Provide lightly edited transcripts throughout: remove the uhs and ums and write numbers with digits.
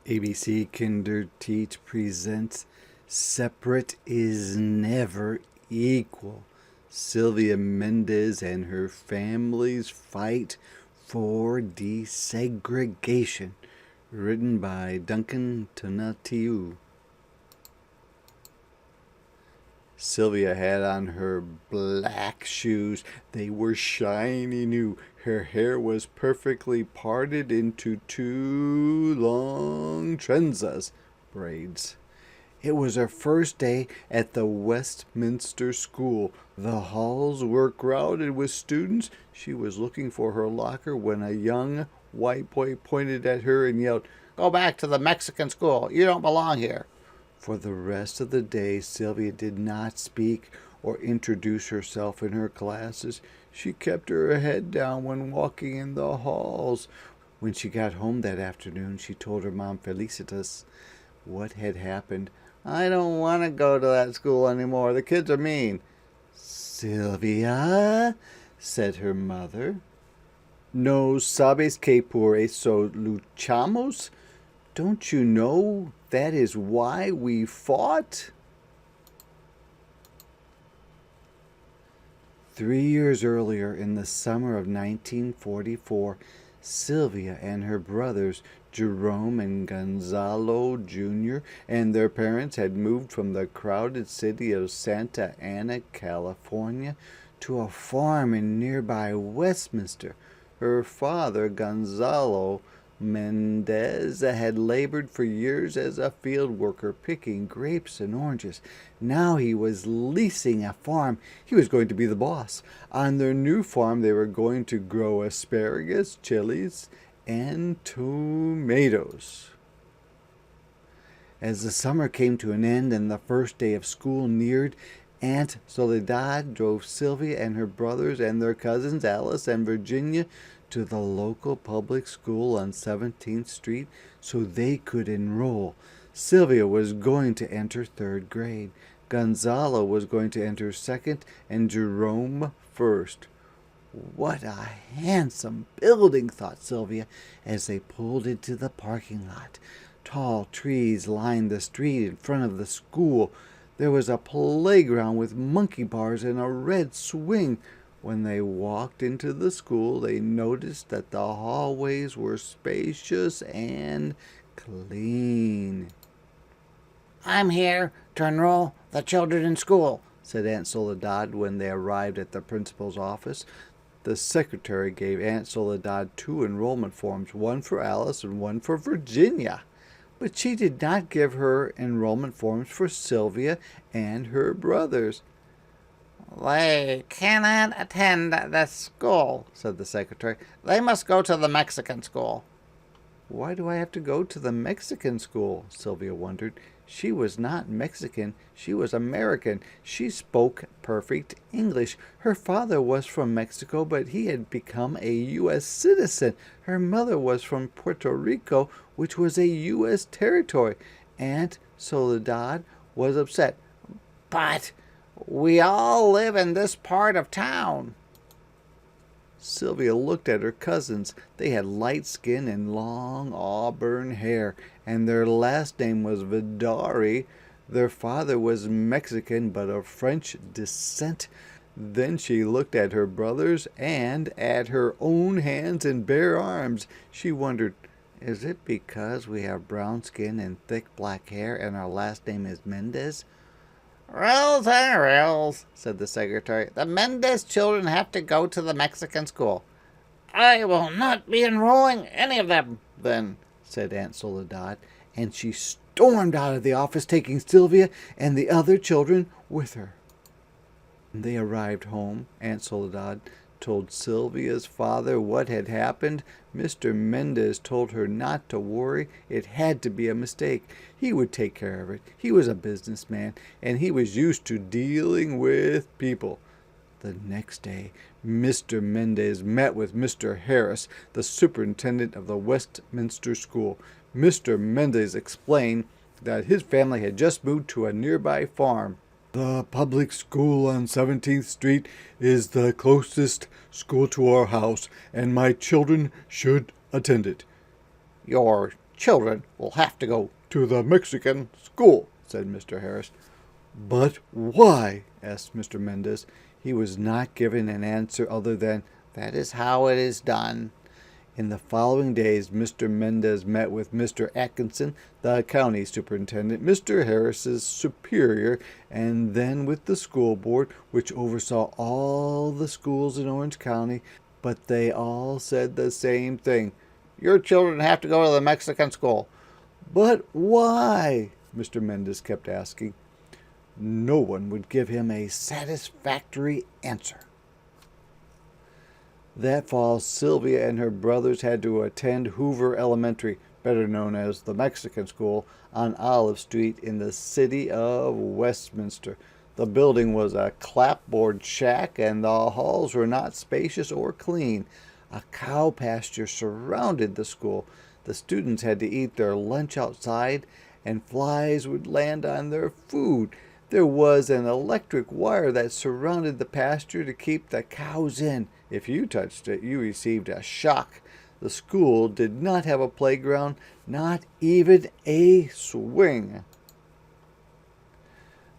ABC Kinder Teach presents Separate is Never Equal. Sylvia Mendez and her family's fight for desegregation. Written by Duncan Tonatiuh. Sylvia had on her black shoes. They were shiny new. Her hair was perfectly parted into two long trenzas, braids. It was her first day at the Westminster School. The halls were crowded with students. She was looking for her locker when a young white boy pointed at her and yelled, "Go back to the Mexican school. You don't belong here." For the rest of the day, Sylvia did not speak or introduce herself in her classes. She kept her head down when walking in the halls. When she got home that afternoon, she told her mom, Felicitas, what had happened. "I don't want to go to that school anymore. The kids are mean." "Sylvia," said her mother, "no sabes que por eso luchamos? Don't you know that is why we fought?" 3 years earlier, in the summer of 1944, Sylvia and her brothers, Jerome and Gonzalo Jr., and their parents had moved from the crowded city of Santa Ana, California, to a farm in nearby Westminster. Her father, Gonzalo Mendez, had labored for years as a field worker picking grapes and oranges. Now he was leasing a farm. He was going to be the boss. On their new farm, they were going to grow asparagus, chilies, and tomatoes. As the summer came to an end and the first day of school neared, Aunt Soledad drove Sylvia and her brothers and their cousins Alice and Virginia to the local public school on 17th Street so they could enroll. Sylvia was going to enter third grade. Gonzalo was going to enter second and Jerome first. What a handsome building, thought Sylvia, as they pulled into the parking lot. Tall trees lined the street in front of the school. There was a playground with monkey bars and a red swing. When they walked into the school, they noticed that the hallways were spacious and clean. "I'm here to enroll the children in school," said Aunt Soledad when they arrived at the principal's office. The secretary gave Aunt Soledad 2 enrollment forms, one for Alice and one for Virginia. But she did not give her enrollment forms for Sylvia and her brothers. "They cannot attend the school," said the secretary. "They must go to the Mexican school." "Why do I have to go to the Mexican school?" Sylvia wondered. She was not Mexican. She was American. She spoke perfect English. Her father was from Mexico, but he had become a U.S. citizen. Her mother was from Puerto Rico, which was a U.S. territory. Aunt Soledad was upset. "But we all live in this part of town." Sylvia looked at her cousins. They had light skin and long auburn hair, and their last name was Vidari. Their father was Mexican, but of French descent. Then she looked at her brothers and at her own hands and bare arms. She wondered, is it because we have brown skin and thick black hair and our last name is Mendez? "Rules are rules," said the secretary. "The Mendez children have to go to the Mexican school." "I will not be enrolling any of them, then," said Aunt Soledad, and she stormed out of the office, taking Sylvia and the other children with her. When they arrived home, Aunt Soledad told Sylvia's father what had happened. Mr. Mendez told her not to worry. It had to be a mistake. He would take care of it. He was a businessman, and he was used to dealing with people. The next day, Mr. Mendez met with Mr. Harris, the superintendent of the Westminster School. Mr. Mendez explained that his family had just moved to a nearby farm. "The public school on 17th Street is the closest school to our house, and my children should attend it." "Your children will have to go to the Mexican school, said Mr. Harris. But why? Asked Mr. Mendez. He was not given an answer other than, that is how it is done. In the following days, Mr. Mendez met with Mr. Atkinson, the county superintendent, Mr. Harris's superior, and then with the school board, which oversaw all the schools in Orange County, but they all said the same thing. Your children have to go to the Mexican school. But why? Mr. Mendez kept asking. No one would give him a satisfactory answer. That fall, Sylvia and her brothers had to attend Hoover Elementary, better known as the Mexican School, on Olive Street in the city of Westminster. The building was a clapboard shack, and the halls were not spacious or clean. A cow pasture surrounded the school. The students had to eat their lunch outside, and flies would land on their food. There was an electric wire that surrounded the pasture to keep the cows in. If you touched it, you received a shock. The school did not have a playground, not even a swing.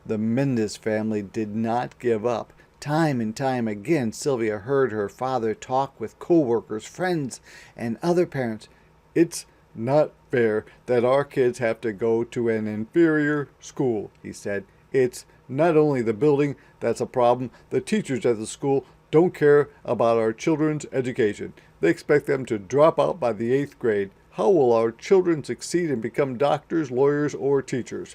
The Mendez family did not give up. Time and time again, Sylvia heard her father talk with co-workers, friends, and other parents. It's not fair that our kids have to go to an inferior school, he said. It's not only the building that's a problem. The teachers at the school don't care about our children's education. They expect them to drop out by the 8th grade. How will our children succeed and become doctors, lawyers, or teachers?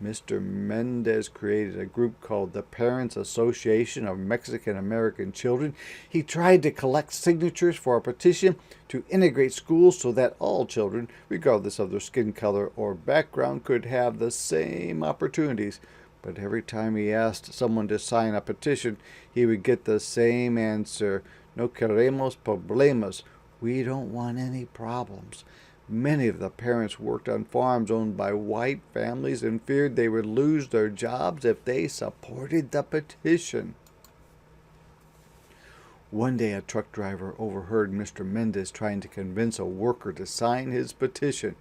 Mr. Mendez created a group called the Parents Association of Mexican American Children. He tried to collect signatures for a petition to integrate schools so that all children, regardless of their skin color or background, could have the same opportunities. But every time he asked someone to sign a petition, he would get the same answer. No queremos problemas. We don't want any problems. Many of the parents worked on farms owned by white families and feared they would lose their jobs if they supported the petition. One day a truck driver overheard Mr. Mendez trying to convince a worker to sign his petition.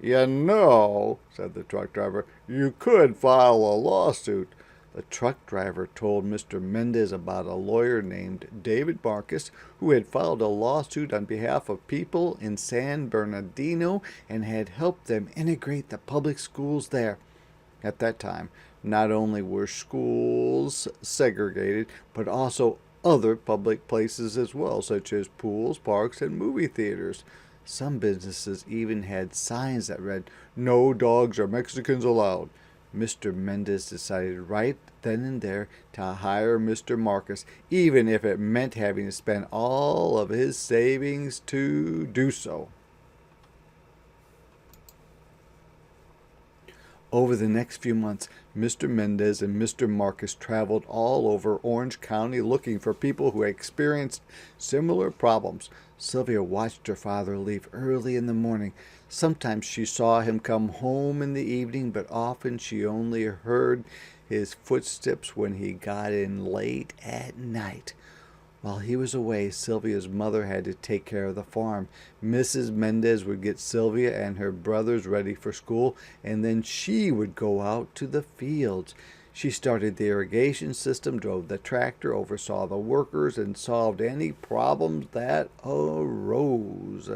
You know, said the truck driver, you could file a lawsuit. The truck driver told Mr. Mendez about a lawyer named David Marcus who had filed a lawsuit on behalf of people in San Bernardino and had helped them integrate the public schools there. At that time, not only were schools segregated, but also other public places as well, such as pools, parks, and movie theaters. Some businesses even had signs that read, "No dogs or Mexicans allowed." Mr. Mendez decided right then and there to hire Mr. Marcus, even if it meant having to spend all of his savings to do so. Over the next few months, Mr. Mendez and Mr. Marcus traveled all over Orange County looking for people who had experienced similar problems. Sylvia watched her father leave early in the morning. Sometimes she saw him come home in the evening, but often she only heard his footsteps when he got in late at night. While he was away, Sylvia's mother had to take care of the farm. Mrs. Mendez would get Sylvia and her brothers ready for school, and then she would go out to the fields. She started the irrigation system, drove the tractor, oversaw the workers, and solved any problems that arose.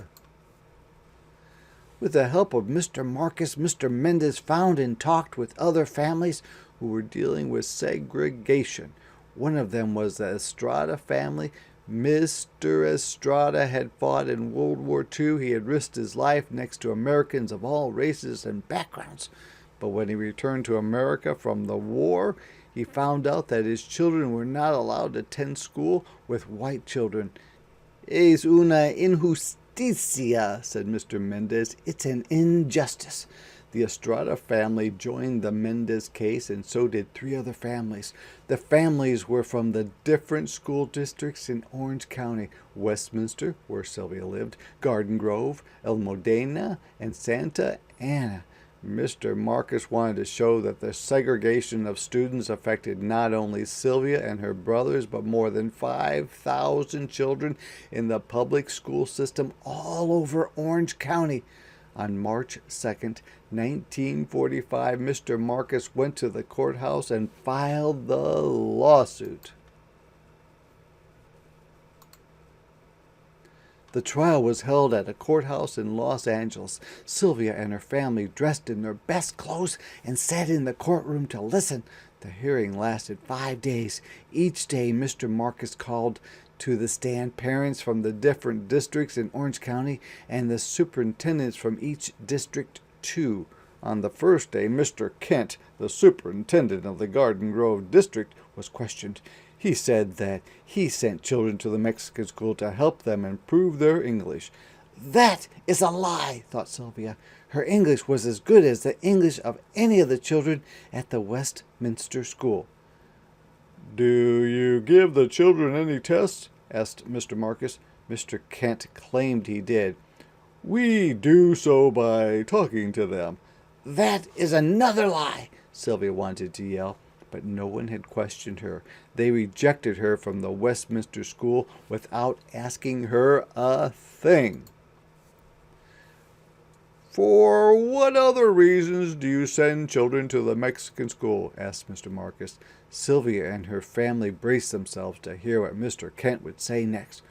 With the help of Mr. Marcus, Mr. Mendez found and talked with other families who were dealing with segregation. One of them was the Estrada family. Mr. Estrada had fought in World War II. He had risked his life next to Americans of all races and backgrounds. But when he returned to America from the war, he found out that his children were not allowed to attend school with white children. "Es una injusticia," said Mr. Mendez. "It's an injustice." The Estrada family joined the Mendez case, and so did 3 other families. The families were from the different school districts in Orange County: Westminster, where Sylvia lived, Garden Grove, El Modena, and Santa Ana. Mr. Marcus wanted to show that the segregation of students affected not only Sylvia and her brothers, but more than 5,000 children in the public school system all over Orange County. On March 2nd, 1945, Mr. Marcus went to the courthouse and filed the lawsuit. The trial was held at a courthouse in Los Angeles. Sylvia and her family, dressed in their best clothes, and sat in the courtroom to listen. The hearing lasted 5 days. Each day, Mr. Marcus called to the stand parents from the different districts in Orange County and the superintendents from each district too. On the first day, Mr. Kent, the superintendent of the Garden Grove district, was questioned. He said that he sent children to the Mexican school to help them improve their English. That is a lie, thought Sylvia. Her English was as good as the English of any of the children at the Westminster School. "Do you give the children any tests?" asked Mr. Marcus. Mr. Kent claimed he did. "We do so by talking to them." "That is another lie," Sylvia wanted to yell, but no one had questioned her. They rejected her from the Westminster School without asking her a thing. "For what other reasons do you send children to the Mexican school?" asked Mr. Marcus. Sylvia and her family braced themselves to hear what Mr. Kent would say next.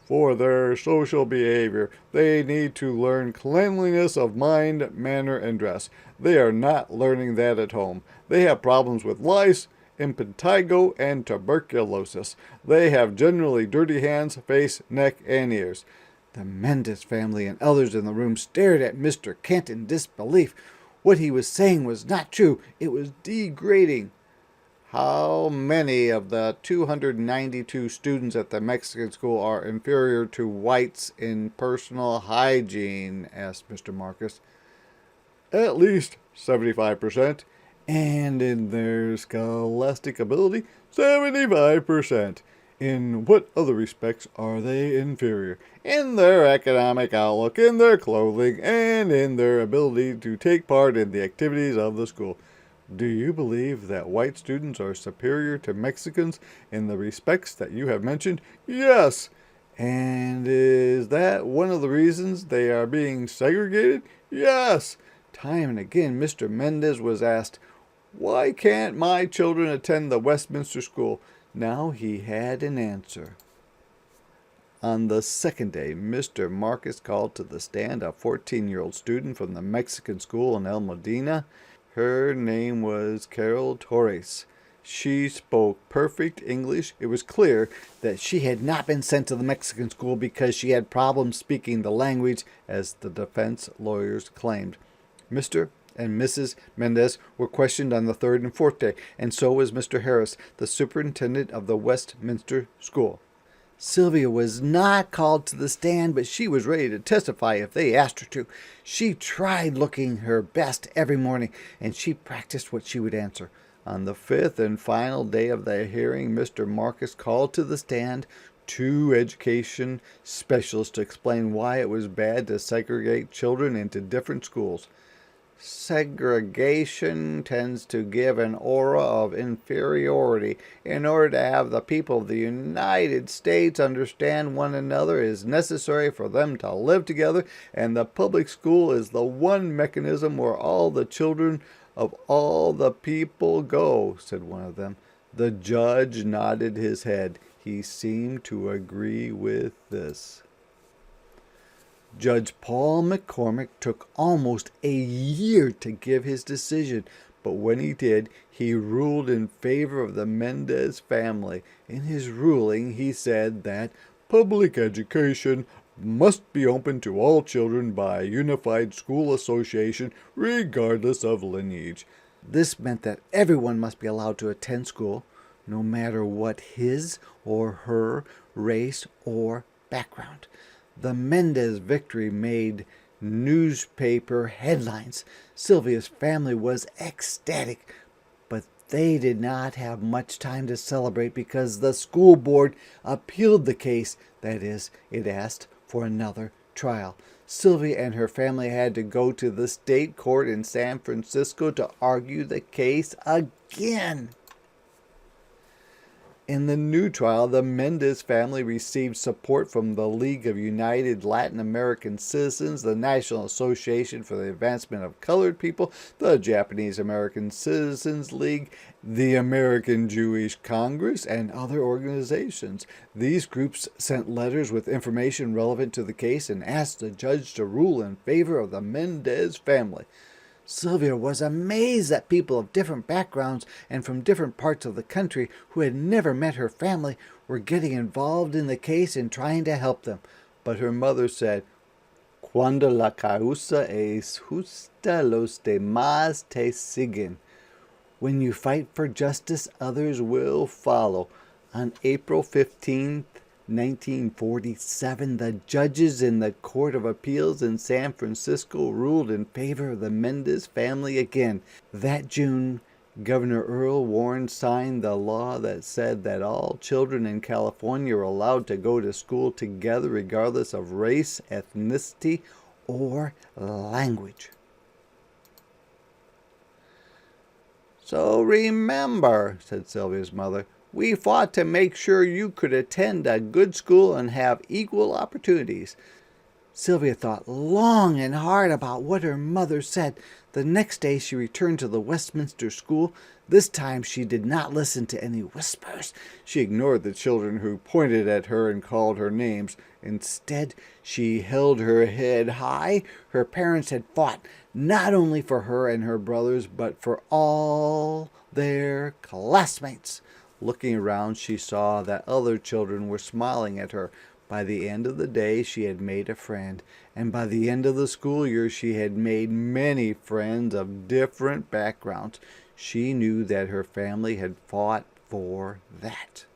"For their social behavior, they need to learn cleanliness of mind, manner, and dress. They are not learning that at home. They have problems with lice, impetigo, and tuberculosis. They have generally dirty hands, face, neck, and ears." The Mendez family and others in the room stared at Mr. Kent in disbelief. What he was saying was not true. It was degrading. "How many of the 292 students at the Mexican school are inferior to whites in personal hygiene?" asked Mr. Marcus. "At least 75%. And in their scholastic ability, 75%. In what other respects are they inferior?" "In their economic outlook, in their clothing, and in their ability to take part in the activities of the school." "Do you believe that white students are superior to Mexicans in the respects that you have mentioned?" "Yes." "And is that one of the reasons they are being segregated?" "Yes." Time and again, Mr. Mendez was asked, "Why can't my children attend the Westminster School?" Now he had an answer. On the second day, Mr. Marcus called to the stand a 14-year-old student from the Mexican school in El Modena. Her name was Carol Torres. She spoke perfect English. It was clear that she had not been sent to the Mexican school because she had problems speaking the language, as the defense lawyers claimed. Mr. and Mrs. Mendez were questioned on the third and fourth day, and so was Mr. Harris, the superintendent of the Westminster School. Sylvia was not called to the stand, but she was ready to testify if they asked her to. She tried looking her best every morning, and she practiced what she would answer. On the fifth and final day of the hearing, Mr. Marcus called to the stand 2 education specialists to explain why it was bad to segregate children into different schools. "Segregation tends to give an aura of inferiority. In order to have the people of the United States understand one another, it is necessary for them to live together, and the public school is the one mechanism where all the children of all the people go," said one of them. The judge nodded his head. He seemed to agree with this. Judge Paul McCormick took almost a year to give his decision, but when he did, he ruled in favor of the Mendez family. In his ruling, he said that public education must be open to all children by a unified school association, regardless of lineage. This meant that everyone must be allowed to attend school, no matter what his or her race or background. The Mendez victory made newspaper headlines. Sylvia's family was ecstatic, but they did not have much time to celebrate because the school board appealed the case. That is, it asked for another trial. Sylvia and her family had to go to the state court in San Francisco to argue the case again. In the new trial, the Mendez family received support from the League of United Latin American Citizens, the National Association for the Advancement of Colored People, the Japanese American Citizens League, the American Jewish Congress, and other organizations. These groups sent letters with information relevant to the case and asked the judge to rule in favor of the Mendez family. Sylvia was amazed that people of different backgrounds and from different parts of the country who had never met her family were getting involved in the case and trying to help them. But her mother said, "Cuando la causa es justa, los demás te siguen." When you fight for justice, others will follow. On April 15th, 1947, the judges in the Court of Appeals in San Francisco ruled in favor of the Mendez family again. That June, Governor Earl Warren signed the law that said that all children in California are allowed to go to school together regardless of race, ethnicity, or language. "So remember," said Sylvia's mother, "we fought to make sure you could attend a good school and have equal opportunities." Sylvia thought long and hard about what her mother said. The next day she returned to the Westminster School. This time she did not listen to any whispers. She ignored the children who pointed at her and called her names. Instead, she held her head high. Her parents had fought not only for her and her brothers, but for all their classmates. Looking around, she saw that other children were smiling at her. By the end of the day, she had made a friend, and by the end of the school year, she had made many friends of different backgrounds. She knew that her family had fought for that.